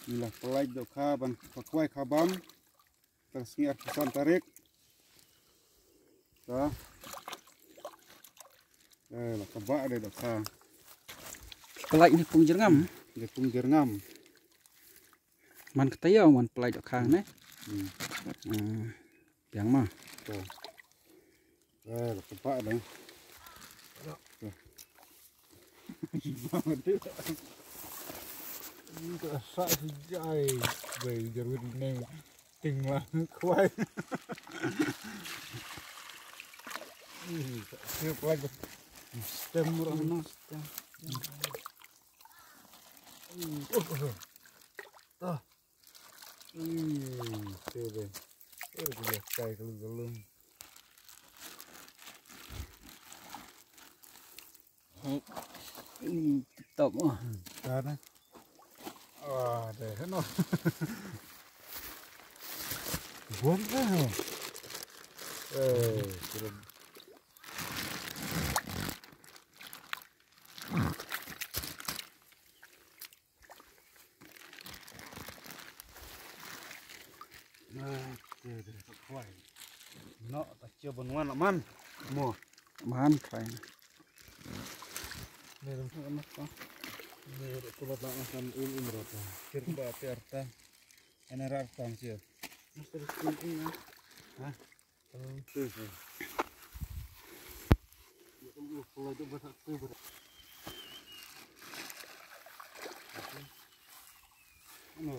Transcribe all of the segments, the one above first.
Inilah pelai dokha ban pakwai kabam. Tersengar pesan tarik. Dah. Lah kebak deh dokha. Pelai ini pung jerngam. Dia pung jerngam. Man ketayau man pelai dokha ne. Yang mah. Tuh. Lah kebak deh. Ini sak sejai, bayi jerut neng tinggal kuai. Ini lagi stem murah stem. Tebe, dia kayak gelung-gelung. Top mah. Karena, deh, no. Buat dah. Kurang. Kuai. No, tak cio benuan man. Mo. Man kai. Ini rumah anak kah? Ini kalau tak makan ini berapa? Kirba perta. Enerar tang cio. Masih ini. Hah? Tuh. Kalau itu besar tuh ber. Ano.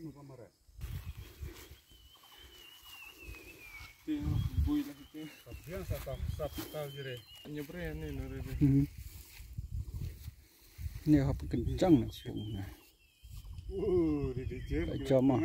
Ano kamera? Bui lagi tuh. Biar sap tahu jere. Nyebrang ini nurut. Ini apa kencang nih pung. Di dijer. Jam ah.